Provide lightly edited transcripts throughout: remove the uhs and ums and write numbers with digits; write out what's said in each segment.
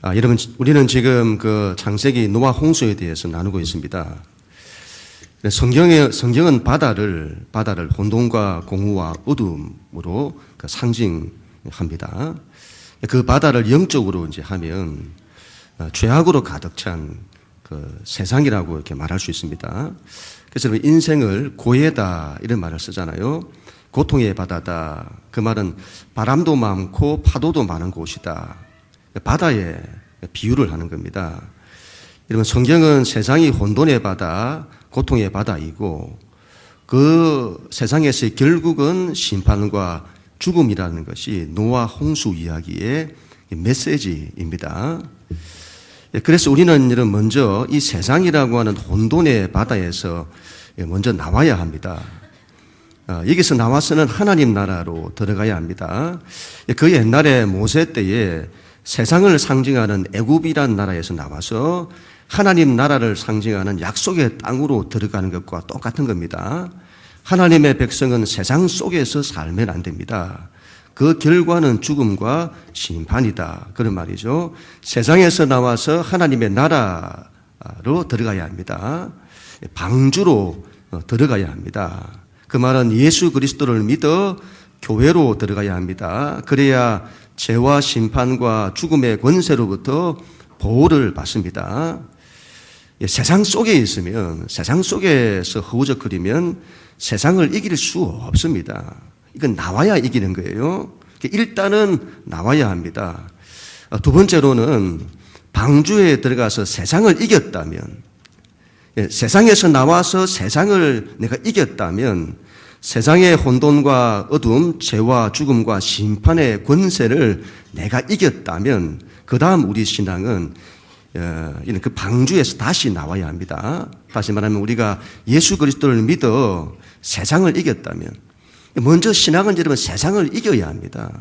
여러분, 우리는 지금 그 창세기 노아 홍수에 대해서 나누고 있습니다. 성경은 바다를 혼돈과 공허와 어둠으로 상징합니다. 그 바다를 영적으로 이제 하면 죄악으로 가득 찬 그 세상이라고 이렇게 말할 수 있습니다. 그래서 인생을 고해다 이런 말을 쓰잖아요. 고통의 바다다. 그 말은 바람도 많고 파도도 많은 곳이다. 바다에 비유를 하는 겁니다. 여러분, 성경은 세상이 혼돈의 바다, 고통의 바다이고 그 세상에서의 결국은 심판과 죽음이라는 것이 노아 홍수 이야기의 메시지입니다. 그래서 우리는 여러분 먼저 이 세상이라고 하는 혼돈의 바다에서 먼저 나와야 합니다. 여기서 나와서는 하나님 나라로 들어가야 합니다. 그 옛날에 모세 때에 세상을 상징하는 애굽이라는 나라에서 나와서 하나님 나라를 상징하는 약속의 땅으로 들어가는 것과 똑같은 겁니다. 하나님의 백성은 세상 속에서 살면 안 됩니다. 그 결과는 죽음과 심판이다. 그런 말이죠. 세상에서 나와서 하나님의 나라로 들어가야 합니다. 방주로 들어가야 합니다. 그 말은 예수 그리스도를 믿어 교회로 들어가야 합니다. 그래야 죄와 심판과 죽음의 권세로부터 보호를 받습니다. 세상 속에 있으면, 세상 속에서 허우적거리면 세상을 이길 수 없습니다. 이건 나와야 이기는 거예요. 일단은 나와야 합니다. 두 번째로는 방주에 들어가서 세상을 이겼다면, 세상에서 나와서 세상을 내가 이겼다면 세상의 혼돈과 어둠, 죄와 죽음과 심판의 권세를 내가 이겼다면 그 다음 우리 신앙은 그 방주에서 다시 나와야 합니다. 다시 말하면 우리가 예수 그리스도를 믿어 세상을 이겼다면 먼저 신앙은 여러분 세상을 이겨야 합니다.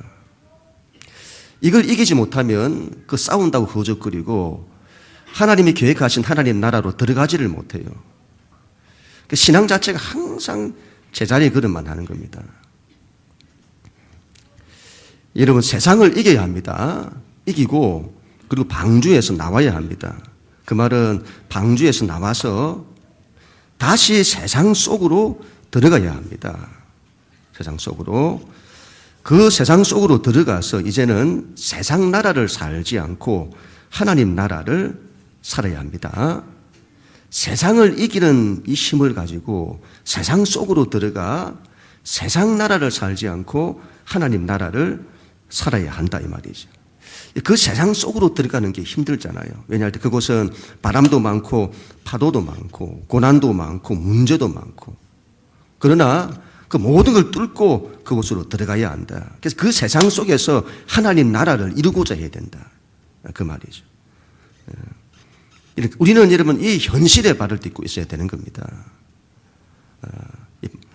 이걸 이기지 못하면 그 싸운다고 허우적거리고 하나님이 계획하신 하나님 나라로 들어가지를 못해요. 신앙 자체가 항상 제자리 걸음만 하는 겁니다. 여러분, 세상을 이겨야 합니다. 이기고 그리고 방주에서 나와야 합니다. 그 말은 방주에서 나와서 다시 세상 속으로 들어가야 합니다. 세상 속으로. 그 세상 속으로 들어가서 이제는 세상 나라를 살지 않고 하나님 나라를 살아야 합니다. 세상을 이기는 이 힘을 가지고 세상 속으로 들어가 세상 나라를 살지 않고 하나님 나라를 살아야 한다 이 말이죠. 그 세상 속으로 들어가는 게 힘들잖아요. 왜냐하면 그곳은 바람도 많고 파도도 많고 고난도 많고 문제도 많고, 그러나 그 모든 걸 뚫고 그곳으로 들어가야 한다. 그래서 그 세상 속에서 하나님 나라를 이루고자 해야 된다. 그 말이죠. 우리는 여러분 이 현실에 발을 딛고 있어야 되는 겁니다.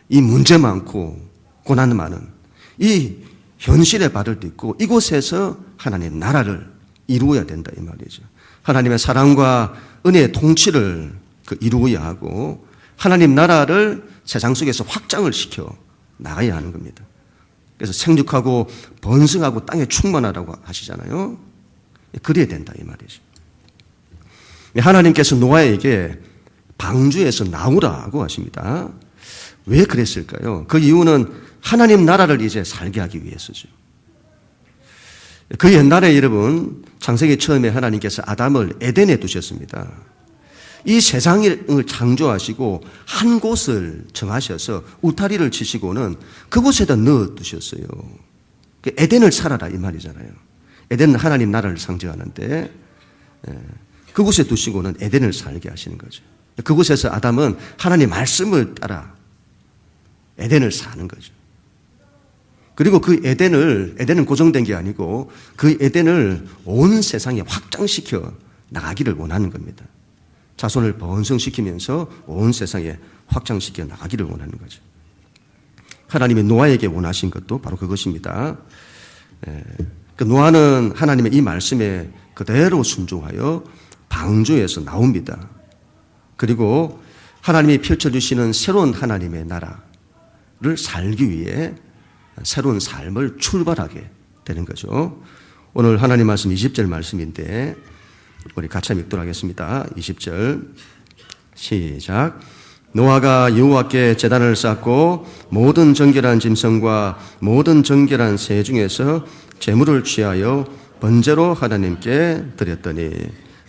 이 문제 많고 고난 많은 이 현실에 발을 딛고 이곳에서 하나님 나라를 이루어야 된다 이 말이죠. 하나님의 사랑과 은혜의 통치를 이루어야 하고 하나님 나라를 세상 속에서 확장을 시켜 나가야 하는 겁니다. 그래서 생육하고 번성하고 땅에 충만하라고 하시잖아요. 그래야 된다 이 말이죠. 하나님께서 노아에게 방주에서 나오라고 하십니다. 왜 그랬을까요? 그 이유는 하나님 나라를 이제 살게 하기 위해서죠. 그 옛날에 여러분 창세기 처음에 하나님께서 아담을 에덴에 두셨습니다. 이 세상을 창조하시고 한 곳을 정하셔서 울타리를 치시고는 그곳에다 넣어두셨어요. 에덴을 살아라 이 말이잖아요. 에덴은 하나님 나라를 상징하는데 그곳에 두시고는 에덴을 살게 하시는 거죠. 그곳에서 아담은 하나님 말씀을 따라 에덴을 사는 거죠. 그리고 그 에덴은 고정된 게 아니고 그 에덴을 온 세상에 확장시켜 나가기를 원하는 겁니다. 자손을 번성시키면서 온 세상에 확장시켜 나가기를 원하는 거죠. 하나님이 노아에게 원하신 것도 바로 그것입니다. 그 노아는 하나님의 이 말씀에 그대로 순종하여 방주에서 나옵니다. 그리고 하나님이 펼쳐주시는 새로운 하나님의 나라를 살기 위해 새로운 삶을 출발하게 되는 거죠. 오늘 하나님 말씀 20절 말씀인데 우리 같이 읽도록 하겠습니다. 20절 시작. 노아가 여호와께 제단을 쌓고 모든 정결한 짐승과 모든 정결한 새 중에서 제물을 취하여 번제로 하나님께 드렸더니.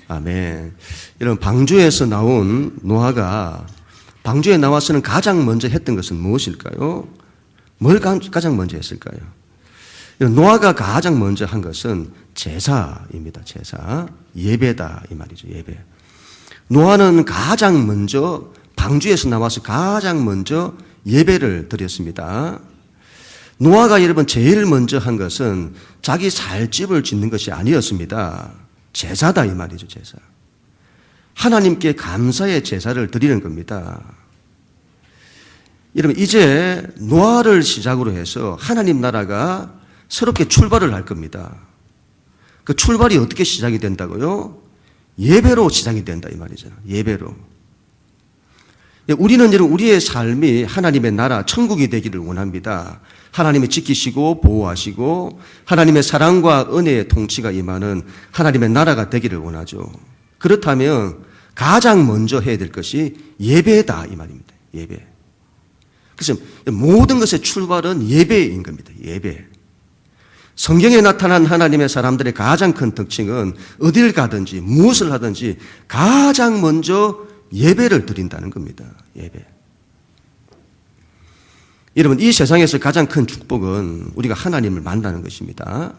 아멘. 이런 방주에서 나온 노아가 방주에 나와서는 가장 먼저 했던 것은 무엇일까요? 뭘 가장 먼저 했을까요? 노아가 가장 먼저 한 것은 제사입니다. 제사. 예배다 이 말이죠. 예배. 노아는 가장 먼저 방주에서 나와서 가장 먼저 예배를 드렸습니다. 노아가 여러분 제일 먼저 한 것은 자기 살 집을 짓는 것이 아니었습니다. 제사다 이 말이죠. 제사. 하나님께 감사의 제사를 드리는 겁니다. 여러분 이제 노아를 시작으로 해서 하나님 나라가 새롭게 출발을 할 겁니다. 그 출발이 어떻게 시작이 된다고요? 예배로 시작이 된다 이 말이잖아요. 예배로. 우리는 여러분 우리의 삶이 하나님의 나라 천국이 되기를 원합니다. 하나님이 지키시고 보호하시고 하나님의 사랑과 은혜의 통치가 임하는 하나님의 나라가 되기를 원하죠. 그렇다면 가장 먼저 해야 될 것이 예배다 이 말입니다. 예배. 그래서 모든 것의 출발은 예배인 겁니다. 예배. 성경에 나타난 하나님의 사람들의 가장 큰 특징은 어딜 가든지 무엇을 하든지 가장 먼저 예배를 드린다는 겁니다. 예배. 여러분 이 세상에서 가장 큰 축복은 우리가 하나님을 만나는 것입니다.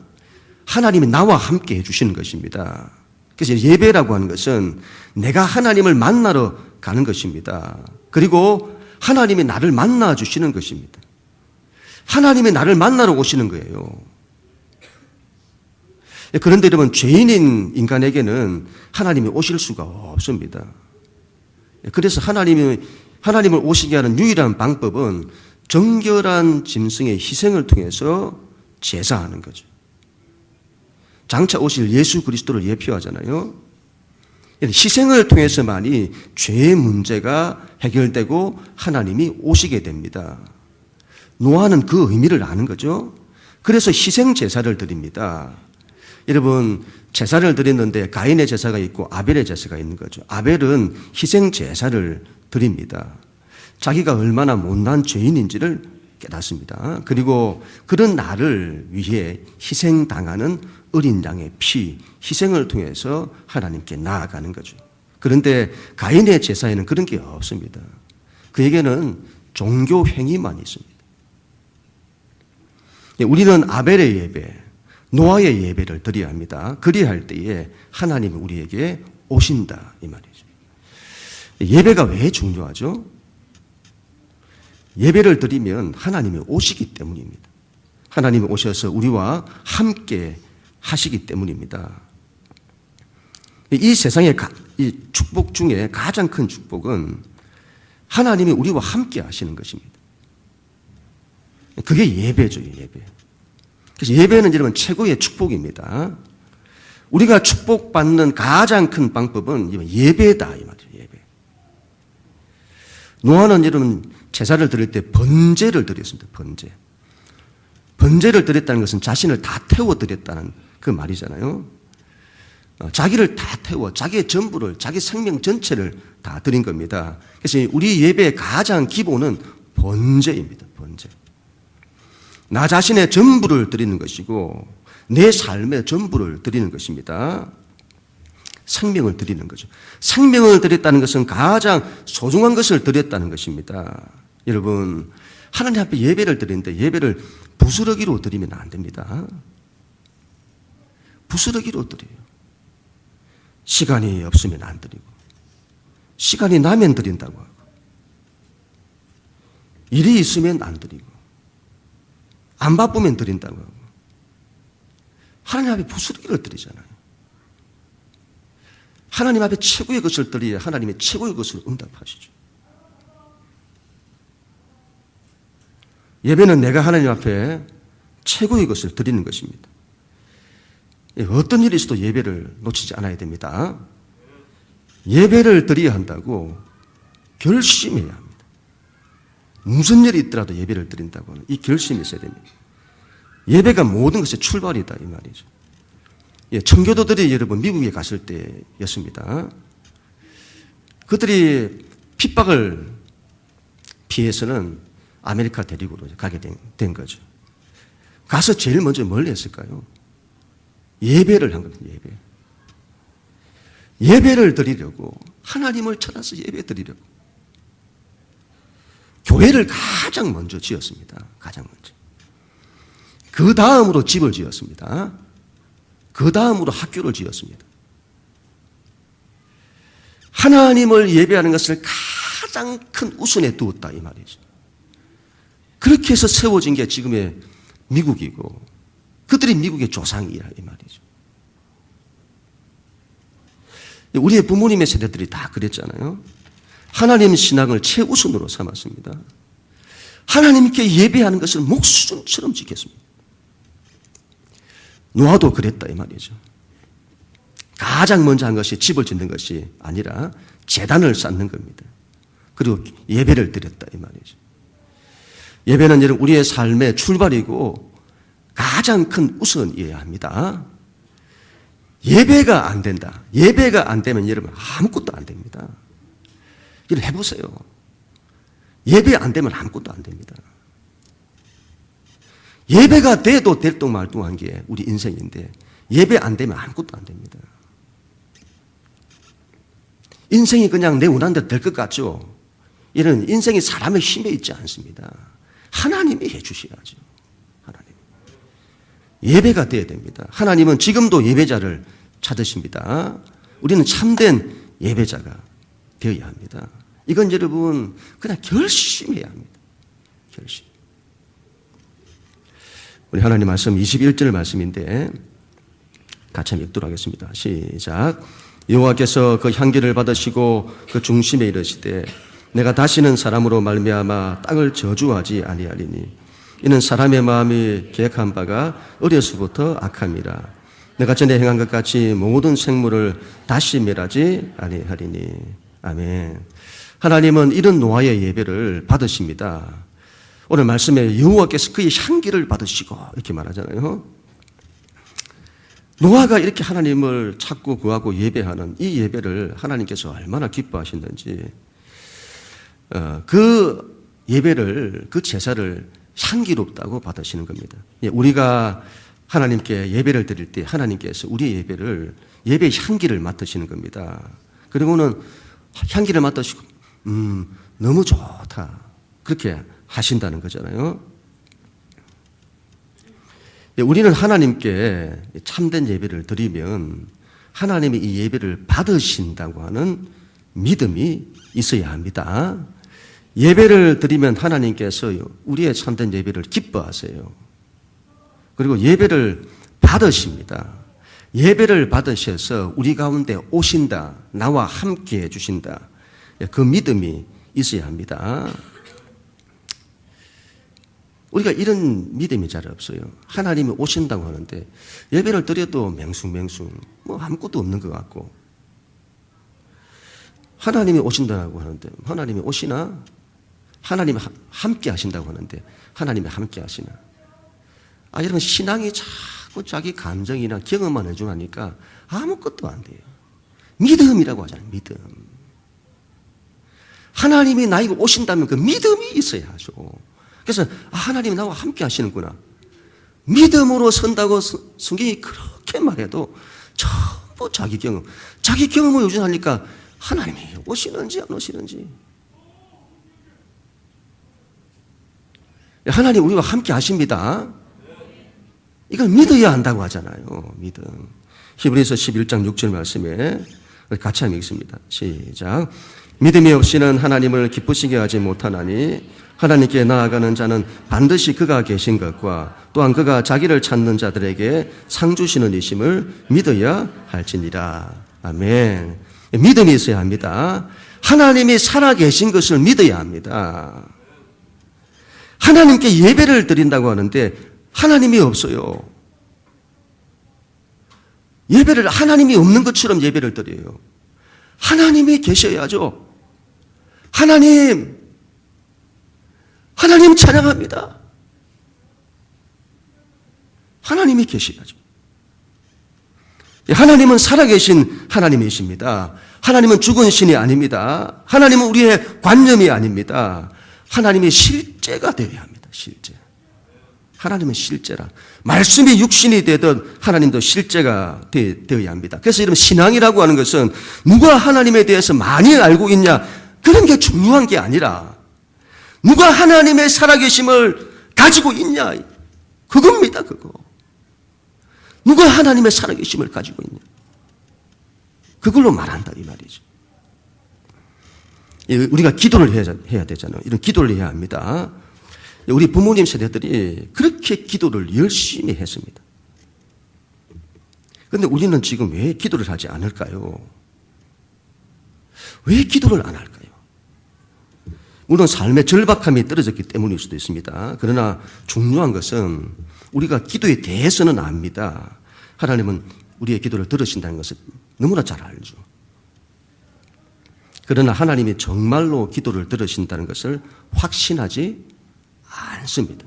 하나님이 나와 함께 해주시는 것입니다. 그래서 예배라고 하는 것은 내가 하나님을 만나러 가는 것입니다. 그리고 하나님이 나를 만나 주시는 것입니다. 하나님이 나를 만나러 오시는 거예요. 그런데 여러분 죄인인 인간에게는 하나님이 오실 수가 없습니다. 그래서 하나님을 오시게 하는 유일한 방법은 정결한 짐승의 희생을 통해서 제사하는 거죠. 장차 오실 예수 그리스도를 예표하잖아요. 희생을 통해서만이 죄의 문제가 해결되고 하나님이 오시게 됩니다. 노아는 그 의미를 아는 거죠. 그래서 희생 제사를 드립니다. 여러분 제사를 드렸는데 가인의 제사가 있고 아벨의 제사가 있는 거죠. 아벨은 희생 제사를 드립니다. 자기가 얼마나 못난 죄인인지를 깨닫습니다. 그리고 그런 나를 위해 희생당하는 어린 양의 피, 희생을 통해서 하나님께 나아가는 거죠. 그런데 가인의 제사에는 그런 게 없습니다. 그에게는 종교 행위만 있습니다. 우리는 아벨의 예배, 노아의 예배를 드려야 합니다. 그리할 때에 하나님이 우리에게 오신다 이 말이죠. 예배가 왜 중요하죠? 예배를 드리면 하나님이 오시기 때문입니다. 하나님이 오셔서 우리와 함께 하시기 때문입니다. 이 세상의 이 축복 중에 가장 큰 축복은 하나님이 우리와 함께 하시는 것입니다. 그게 예배죠, 예배. 그래서 예배는 여러분 최고의 축복입니다. 우리가 축복받는 가장 큰 방법은 예배다 이 말이죠. 예배. 노아는 여러분 제사를 드릴 때 번제를 드렸습니다. 번제. 번제를 드렸다는 것은 자신을 다 태워 드렸다는 그 말이잖아요. 자기를 다 태워 자기의 전부를 자기 생명 전체를 다 드린 겁니다. 그래서 우리 예배의 가장 기본은 번제입니다. 번제. 나 자신의 전부를 드리는 것이고 내 삶의 전부를 드리는 것입니다. 생명을 드리는 거죠. 생명을 드렸다는 것은 가장 소중한 것을 드렸다는 것입니다. 여러분 하나님 앞에 예배를 드리는데 예배를 부스러기로 드리면 안 됩니다. 부스러기로 드려요. 시간이 없으면 안 드리고 시간이 나면 드린다고 하고 일이 있으면 안 드리고 안 바쁘면 드린다고 하고 하나님 앞에 부스러기를 드리잖아요. 하나님 앞에 최고의 것을 드려야 하나님의 최고의 것을 응답하시죠. 예배는 내가 하나님 앞에 최고의 것을 드리는 것입니다. 어떤 일이 있어도 예배를 놓치지 않아야 됩니다. 예배를 드려야 한다고 결심해야 합니다. 무슨 일이 있더라도 예배를 드린다고 하는 이 결심이 있어야 됩니다. 예배가 모든 것의 출발이다 이 말이죠. 청교도들이 여러분 미국에 갔을 때였습니다. 그들이 핍박을 피해서는 아메리카 대륙으로 가게 된 거죠. 가서 제일 먼저 뭘 했을까요? 예배를 한 겁니다. 예배를 드리려고, 하나님을 찾아서 예배 드리려고 교회를 가장 먼저 지었습니다. 가장 먼저. 그 다음으로 집을 지었습니다. 그 다음으로 학교를 지었습니다. 하나님을 예배하는 것을 가장 큰 우선에 두었다 이 말이죠. 그렇게 해서 세워진 게 지금의 미국이고 그들이 미국의 조상이라 이 말이죠. 우리의 부모님의 세대들이 다 그랬잖아요. 하나님 신앙을 최우선으로 삼았습니다. 하나님께 예배하는 것을 목수중처럼 지켰습니다. 노아도 그랬다 이 말이죠. 가장 먼저 한 것이 집을 짓는 것이 아니라 제단을 쌓는 겁니다. 그리고 예배를 드렸다 이 말이죠. 예배는 여러분 우리의 삶의 출발이고 가장 큰 우선이어야 합니다. 예배가 안 된다. 예배가 안 되면 여러분 아무것도 안 됩니다. 이걸 해보세요. 예배 안 되면 아무것도 안 됩니다. 예배가 돼도 될똥말똥한 게 우리 인생인데 예배 안 되면 아무것도 안 됩니다. 인생이 그냥 내 원하는 대로 될 것 같죠? 이런 인생이 사람의 힘에 있지 않습니다. 하나님이 해주셔야죠. 하나님. 예배가 돼야 됩니다. 하나님은 지금도 예배자를 찾으십니다. 우리는 참된 예배자가 되어야 합니다. 이건 여러분 그냥 결심해야 합니다. 결심. 우리 하나님 말씀 21절 말씀인데 같이 한번 읽도록 하겠습니다. 시작. 여호와께서 그 향기를 받으시고 그 중심에 이르시되 내가 다시는 사람으로 말미암아 땅을 저주하지 아니하리니 이는 사람의 마음이 계획한 바가 어려서부터 악함이라. 내가 전에 행한 것 같이 모든 생물을 다시 멸하지 아니하리니. 아멘. 하나님은 이런 노아의 예배를 받으십니다. 오늘 말씀에 여호와께서 그의 향기를 받으시고 이렇게 말하잖아요. 노아가 이렇게 하나님을 찾고 구하고 예배하는 이 예배를 하나님께서 얼마나 기뻐하셨는지 그 예배를, 그 제사를 향기롭다고 받으시는 겁니다. 우리가 하나님께 예배를 드릴 때 하나님께서 우리의 예배를, 예배의 향기를 맡으시는 겁니다. 그리고는 향기를 맡으시고 너무 좋다 그렇게 하신다는 거잖아요. 우리는 하나님께 참된 예배를 드리면 하나님이 이 예배를 받으신다고 하는 믿음이 있어야 합니다. 예배를 드리면 하나님께서 우리의 참된 예배를 기뻐하세요. 그리고 예배를 받으십니다. 예배를 받으셔서 우리 가운데 오신다, 나와 함께 해주신다. 그 믿음이 있어야 합니다. 우리가 이런 믿음이 잘 없어요. 하나님이 오신다고 하는데 예배를 드려도 맹숭맹숭 뭐 아무것도 없는 것 같고, 하나님이 오신다고 하는데 하나님이 오시나? 하나님이 함께 하신다고 하는데 하나님이 함께 하시나? 여러분 신앙이 자꾸 자기 감정이나 경험만 해주니까 아무것도 안 돼요. 믿음이라고 하잖아요. 믿음. 하나님이 나에게 오신다면 그 믿음이 있어야 하죠. 그래서 하나님이 나와 함께 하시는구나. 믿음으로 선다고 성경이 그렇게 말해도 전부 자기 경험을 요즘하니까 하나님이 오시는지 안 오시는지. 하나님 우리와 함께 하십니다. 이걸 믿어야 한다고 하잖아요. 믿음. 히브리서 11장 6절 말씀에 같이 한번 읽습니다. 시작. 믿음이 없이는 하나님을 기쁘시게 하지 못하나니 하나님께 나아가는 자는 반드시 그가 계신 것과 또한 그가 자기를 찾는 자들에게 상 주시는 이심을 믿어야 할지니라. 아멘. 믿음이 있어야 합니다. 하나님이 살아계신 것을 믿어야 합니다. 하나님께 예배를 드린다고 하는데 하나님이 없어요. 예배를 하나님이 없는 것처럼 예배를 드려요. 하나님이 계셔야죠. 하나님 찬양합니다. 하나님이 계셔야죠. 하나님은 살아계신 하나님이십니다. 하나님은 죽은 신이 아닙니다. 하나님은 우리의 관념이 아닙니다. 하나님이 실제가 되어야 합니다. 실제. 하나님은 실제라. 말씀이 육신이 되든 하나님도 실제가 되어야 합니다. 그래서 여러분, 신앙이라고 하는 것은 누가 하나님에 대해서 많이 알고 있냐, 그런 게 중요한 게 아니라 누가 하나님의 살아계심을 가지고 있냐, 그겁니다. 그거. 누가 하나님의 살아계심을 가지고 있냐, 그걸로 말한다 이 말이죠. 우리가 기도를 해야 되잖아요. 이런 기도를 해야 합니다. 우리 부모님 세대들이 그렇게 기도를 열심히 했습니다. 그런데 우리는 지금 왜 기도를 하지 않을까요? 왜 기도를 안 할까요? 물론 삶의 절박함이 떨어졌기 때문일 수도 있습니다. 그러나 중요한 것은 우리가 기도에 대해서는 압니다. 하나님은 우리의 기도를 들으신다는 것을 너무나 잘 알죠. 그러나 하나님이 정말로 기도를 들으신다는 것을 확신하지 않습니다.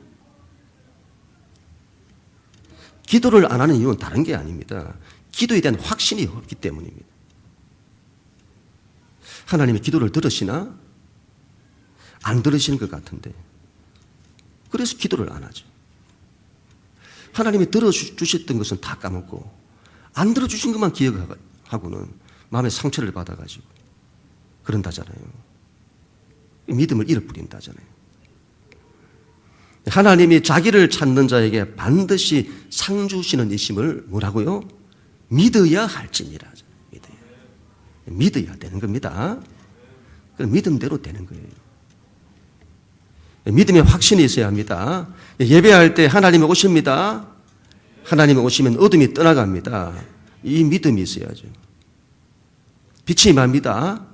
기도를 안 하는 이유는 다른 게 아닙니다. 기도에 대한 확신이 없기 때문입니다. 하나님이 기도를 들으시나? 안 들으시는 것 같은데. 그래서 기도를 안 하죠. 하나님이 들어주셨던 것은 다 까먹고 안 들어주신 것만 기억하고는 마음의 상처를 받아가지고 그런다잖아요. 믿음을 잃어버린다잖아요. 하나님이 자기를 찾는 자에게 반드시 상 주시는 이심을 뭐라고요? 믿어야 할지니라. 믿어야 되는 겁니다. 그럼 믿음대로 되는 거예요. 믿음의 확신이 있어야 합니다. 예배할 때 하나님이 오십니다. 하나님이 오시면 어둠이 떠나갑니다. 이 믿음이 있어야죠. 빛이 임합니다.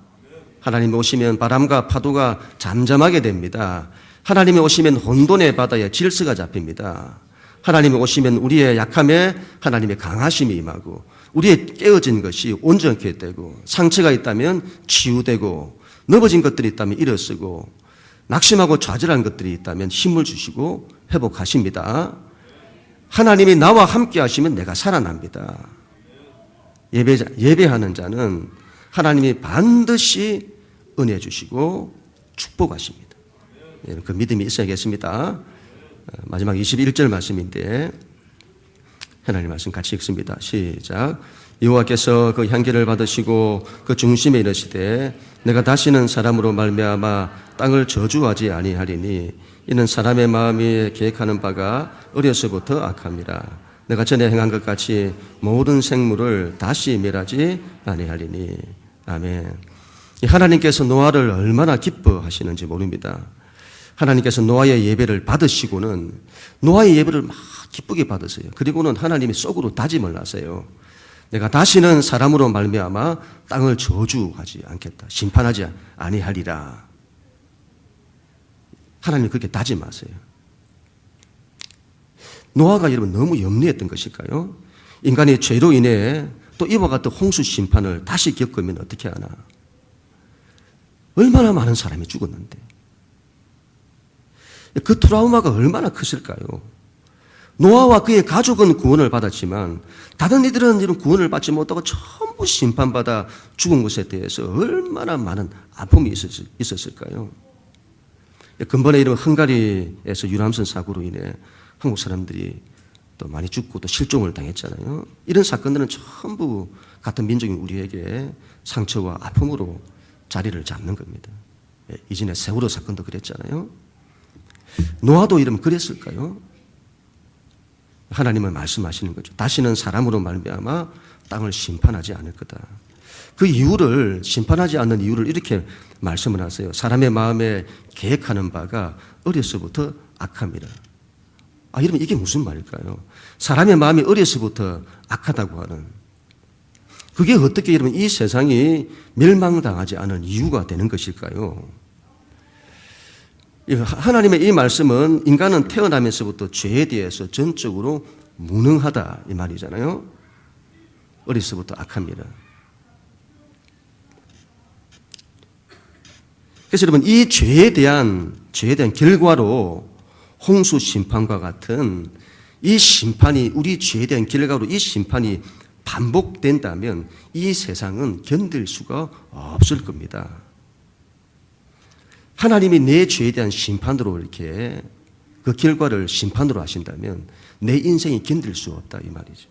하나님이 오시면 바람과 파도가 잠잠하게 됩니다. 하나님이 오시면 혼돈의 바다에 질서가 잡힙니다. 하나님이 오시면 우리의 약함에 하나님의 강하심이 임하고 우리의 깨어진 것이 온전케 되고 상처가 있다면 치유되고 넘어진 것들이 있다면 일어서고 낙심하고 좌절한 것들이 있다면 힘을 주시고 회복하십니다. 하나님이 나와 함께 하시면 내가 살아납니다. 예배하는 자는 하나님이 반드시 은혜 주시고 축복하십니다. 그 믿음이 있어야겠습니다. 마지막 21절 말씀인데 하나님 말씀 같이 읽습니다. 시작. 여호와께서 그 향기를 받으시고 그 중심에 이르시되 내가 다시는 사람으로 말미암아 땅을 저주하지 아니하리니 이는 사람의 마음이 계획하는 바가 어려서부터 악함이라. 내가 전에 행한 것 같이 모든 생물을 다시 멸하지 아니하리니. 아멘. 하나님께서 노아를 얼마나 기뻐하시는지 모릅니다. 하나님께서 노아의 예배를 받으시고는 노아의 예배를 막 기쁘게 받으세요. 그리고는 하나님이 속으로 다짐을 하세요. 내가 다시는 사람으로 말미암아 땅을 저주하지 않겠다. 심판하지 아니하리라. 하나님이 그렇게 다짐하세요. 노아가 여러분 너무 염려했던 것일까요? 인간의 죄로 인해 또 이와 같은 홍수 심판을 다시 겪으면 어떻게 하나? 얼마나 많은 사람이 죽었는데. 그 트라우마가 얼마나 컸을까요? 노아와 그의 가족은 구원을 받았지만 다른 이들은 이런 구원을 받지 못하고 전부 심판받아 죽은 것에 대해서 얼마나 많은 아픔이 있었을까요? 근본에 이런 헝가리에서 유람선 사고로 인해 한국 사람들이 또 많이 죽고 또 실종을 당했잖아요. 이런 사건들은 전부 같은 민족인 우리에게 상처와 아픔으로 자리를 잡는 겁니다. 이전에 세월호 사건도 그랬잖아요. 노아도 이러면 그랬을까요? 하나님은 말씀하시는 거죠. 다시는 사람으로 말미암아 땅을 심판하지 않을 거다. 그 이유를, 심판하지 않는 이유를 이렇게 말씀을 하세요. 사람의 마음에 계획하는 바가 어려서부터 악함이라. 여러분 이게 무슨 말일까요? 사람의 마음이 어려서부터 악하다고 하는, 그게 어떻게 여러분 이 세상이 멸망당하지 않은 이유가 되는 것일까요? 하나님의 이 말씀은 인간은 태어나면서부터 죄에 대해서 전적으로 무능하다 이 말이잖아요. 어려서부터 악합니다. 그래서 여러분 이 죄에 대한 결과로 홍수 심판과 같은 이 심판이, 우리 죄에 대한 결과로 이 심판이 반복된다면 이 세상은 견딜 수가 없을 겁니다. 하나님이 내 죄에 대한 심판으로 이렇게 그 결과를 심판으로 하신다면 내 인생이 견딜 수 없다 이 말이죠.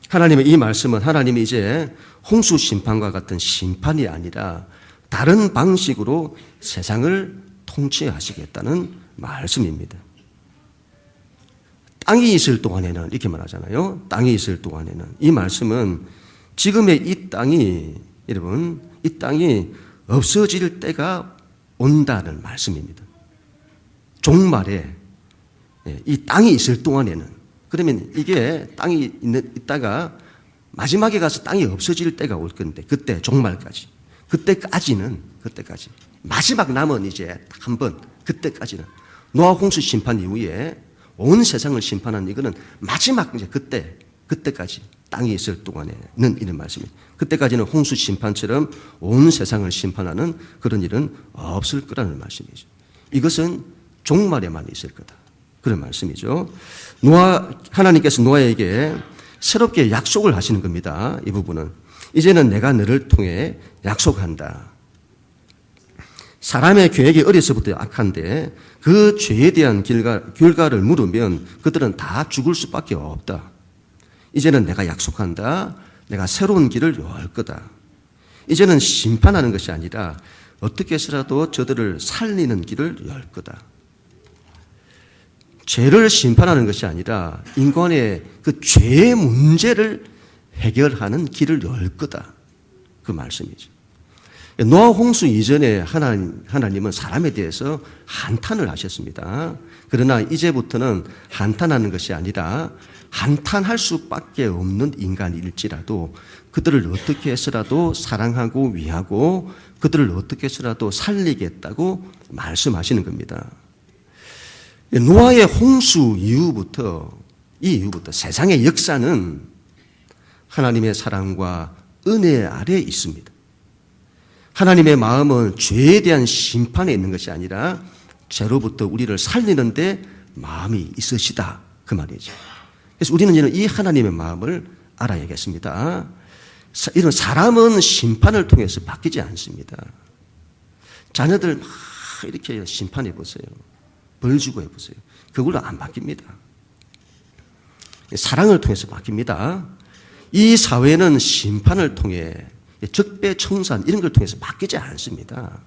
하나님의 이 말씀은 하나님이 이제 홍수 심판과 같은 심판이 아니라 다른 방식으로 세상을 통치하시겠다는 말씀입니다. 땅이 있을 동안에는 이렇게 말하잖아요. 땅이 있을 동안에는 이 말씀은 지금의 이 땅이 여러분 이 땅이 없어질 때가 온다는 말씀입니다. 종말에 이 땅이 있을 동안에는 그러면 이게 땅이 있다가 마지막에 가서 땅이 없어질 때가 올 건데 그때 종말까지 그때까지 마지막 남은 이제 한번 그때까지는 노아 홍수 심판 이후에 온 세상을 심판한 이거는 마지막 이제 그때까지 땅이 있을 동안에는 이런 말씀이에요. 그때까지는 홍수 심판처럼 온 세상을 심판하는 그런 일은 없을 거라는 말씀이죠. 이것은 종말에만 있을 거다. 그런 말씀이죠. 하나님께서 노아에게 새롭게 약속을 하시는 겁니다. 이 부분은. 이제는 내가 너를 통해 약속한다. 사람의 계획이 어려서부터 악한데 그 죄에 대한 결과를 물으면 그들은 다 죽을 수밖에 없다. 이제는 내가 약속한다. 내가 새로운 길을 열 거다. 이제는 심판하는 것이 아니라 어떻게 해서라도 저들을 살리는 길을 열 거다. 죄를 심판하는 것이 아니라 인간의 그 죄의 문제를 해결하는 길을 열 거다. 그 말씀이죠. 노아 홍수 이전에 하나님은 사람에 대해서 한탄을 하셨습니다. 그러나 이제부터는 한탄하는 것이 아니라 한탄할 수밖에 없는 인간일지라도 그들을 어떻게 해서라도 사랑하고 위하고 그들을 어떻게 해서라도 살리겠다고 말씀하시는 겁니다. 노아의 홍수 이후부터 세상의 역사는 하나님의 사랑과 은혜 아래에 있습니다. 하나님의 마음은 죄에 대한 심판에 있는 것이 아니라 죄로부터 우리를 살리는 데 마음이 있으시다. 그 말이죠. 그래서 우리는 이제는 이 하나님의 마음을 알아야겠습니다. 이런 사람은 심판을 통해서 바뀌지 않습니다. 자녀들 막 이렇게 심판해 보세요. 벌 주고 해보세요. 그걸로 안 바뀝니다. 사랑을 통해서 바뀝니다. 이 사회는 심판을 통해 적배청산 이런 걸 통해서 바뀌지 않습니다.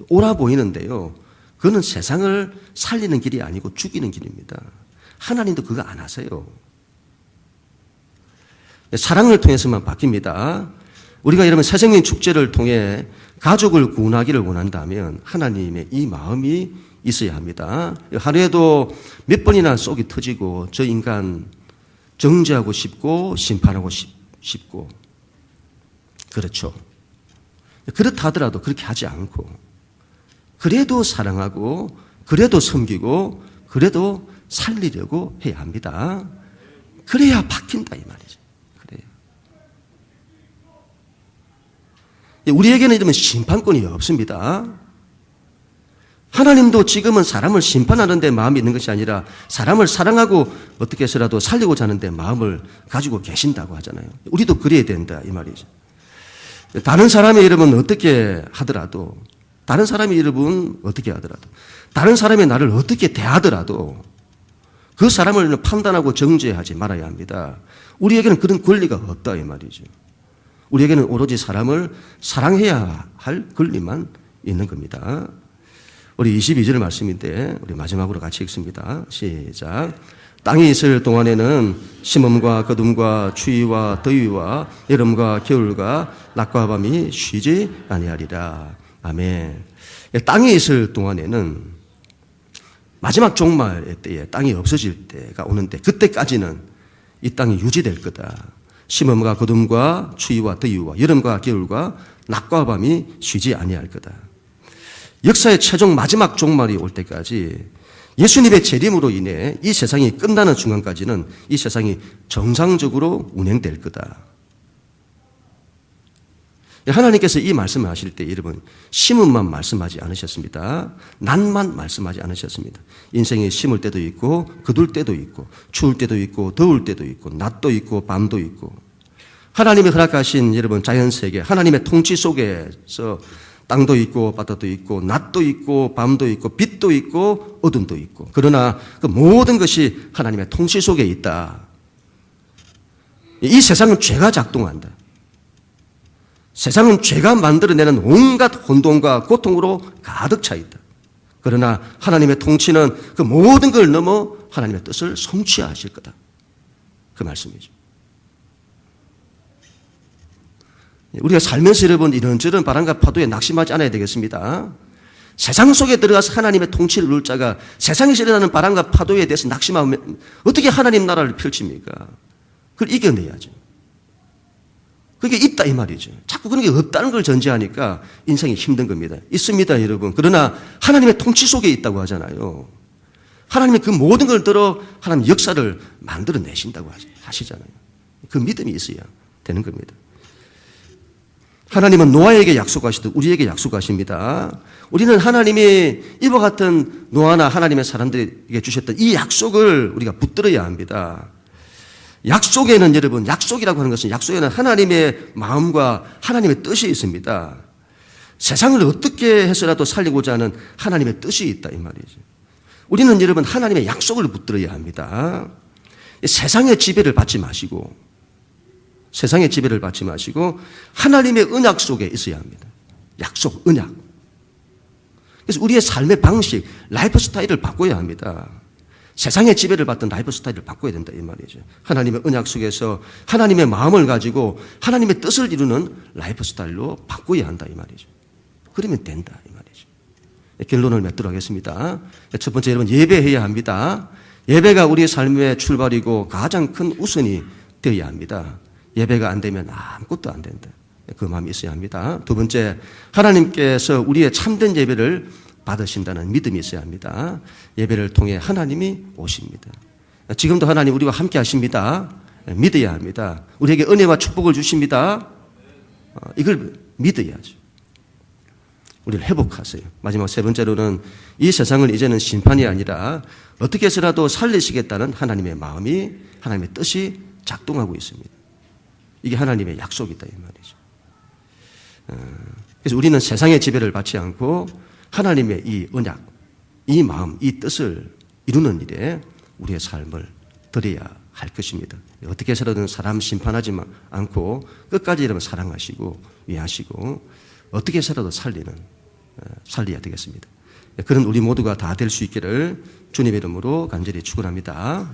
옳아 보이는데요. 그거는 세상을 살리는 길이 아니고 죽이는 길입니다. 하나님도 그거 안 하세요. 사랑을 통해서만 바뀝니다. 우리가 여러분 새생명 축제를 통해 가족을 구원하기를 원한다면 하나님의 이 마음이 있어야 합니다. 하루에도 몇 번이나 속이 터지고 저 인간 정죄하고 싶고 심판하고 싶고 그렇죠. 그렇다 하더라도 그렇게 하지 않고 그래도 사랑하고 그래도 섬기고 그래도 살리려고 해야 합니다. 그래야 바뀐다 이 말이죠. 그래요. 우리에게는 이러면 심판권이 없습니다. 하나님도 지금은 사람을 심판하는 데 마음이 있는 것이 아니라 사람을 사랑하고 어떻게 해서라도 살리고자 하는데 마음을 가지고 계신다고 하잖아요. 우리도 그래야 된다 이 말이죠. 다른 사람의 이름은 어떻게 하더라도 다른 사람의 이름은 어떻게 하더라도 다른 사람의 나를 어떻게 대하더라도 그 사람을 판단하고 정죄하지 말아야 합니다. 우리에게는 그런 권리가 없다 이 말이죠. 우리에게는 오로지 사람을 사랑해야 할 권리만 있는 겁니다. 우리 22절 말씀인데 우리 마지막으로 같이 읽습니다. 시작. 땅이 있을 동안에는 심음과 거둠과 추위와 더위와 여름과 겨울과 낮과 밤이 쉬지 아니하리라. 아멘. 땅이 있을 동안에는 마지막 종말의 때에 땅이 없어질 때가 오는데 그때까지는 이 땅이 유지될 거다. 심음과 거둠과 추위와 더위와 여름과 겨울과 낮과 밤이 쉬지 아니할 거다. 역사의 최종 마지막 종말이 올 때까지 예수님의 재림으로 인해 이 세상이 끝나는 순간까지는 이 세상이 정상적으로 운행될 거다. 하나님께서 이 말씀을 하실 때 여러분 심음만 말씀하지 않으셨습니다. 난만 말씀하지 않으셨습니다. 인생에 심을 때도 있고 거둘 때도 있고 추울 때도 있고 더울 때도 있고 낮도 있고 밤도 있고 하나님이 허락하신 여러분 자연세계 하나님의 통치 속에서 땅도 있고 바다도 있고 낮도 있고 밤도 있고 빛도 있고 어둠도 있고 그러나 그 모든 것이 하나님의 통치 속에 있다. 이 세상은 죄가 작동한다. 세상은 죄가 만들어내는 온갖 혼돈과 고통으로 가득 차 있다. 그러나 하나님의 통치는 그 모든 걸 넘어 하나님의 뜻을 성취하실 거다. 그 말씀이죠. 우리가 살면서 여러분 이런저런 바람과 파도에 낙심하지 않아야 되겠습니다. 세상 속에 들어가서 하나님의 통치를 누릴 자가 세상에서 일어나는 바람과 파도에 대해서 낙심하면 어떻게 하나님 나라를 펼칩니까? 그걸 이겨내야죠. 그게 있다 이 말이죠. 자꾸 그런 게 없다는 걸 전제하니까 인생이 힘든 겁니다. 있습니다 여러분. 그러나 하나님의 통치 속에 있다고 하잖아요. 하나님이 그 모든 걸 들어 하나님 역사를 만들어내신다고 하시잖아요. 그 믿음이 있어야 되는 겁니다. 하나님은 노아에게 약속하시듯 우리에게 약속하십니다. 우리는 하나님이 이와 같은 노아나 하나님의 사람들에게 주셨던 이 약속을 우리가 붙들어야 합니다. 약속에는 여러분 약속이라고 하는 것은 약속에는 하나님의 마음과 하나님의 뜻이 있습니다. 세상을 어떻게 해서라도 살리고자 하는 하나님의 뜻이 있다 이 말이죠. 우리는 여러분 하나님의 약속을 붙들어야 합니다. 세상의 지배를 받지 마시고 세상의 지배를 받지 마시고 하나님의 언약 속에 있어야 합니다. 약속, 언약. 그래서 우리의 삶의 방식, 라이프 스타일을 바꿔야 합니다. 세상의 지배를 받던 라이프 스타일을 바꿔야 된다 이 말이죠. 하나님의 언약 속에서 하나님의 마음을 가지고 하나님의 뜻을 이루는 라이프 스타일로 바꿔야 한다 이 말이죠. 그러면 된다 이 말이죠. 결론을 맺도록 하겠습니다. 첫 번째 여러분 예배해야 합니다. 예배가 우리의 삶의 출발이고 가장 큰 우선이 되어야 합니다. 예배가 안 되면 아무것도 안 된다. 그 마음이 있어야 합니다. 두 번째 하나님께서 우리의 참된 예배를 받으신다는 믿음이 있어야 합니다. 예배를 통해 하나님이 오십니다. 지금도 하나님 우리와 함께 하십니다. 믿어야 합니다. 우리에게 은혜와 축복을 주십니다. 이걸 믿어야죠. 우리를 회복하세요. 마지막 세 번째로는 이 세상을 이제는 심판이 아니라 어떻게 해서라도 살리시겠다는 하나님의 마음이 하나님의 뜻이 작동하고 있습니다. 이게 하나님의 약속이다 이 말이죠. 그래서 우리는 세상의 지배를 받지 않고 하나님의 이 언약, 이 마음, 이 뜻을 이루는 일에 우리의 삶을 드려야 할 것입니다. 어떻게 해서든 사람 심판하지 않고 끝까지 여러분 사랑하시고 위하시고 어떻게 해서라도 살려야 되겠습니다. 그런 우리 모두가 다 될 수 있기를 주님의 이름으로 간절히 축원합니다.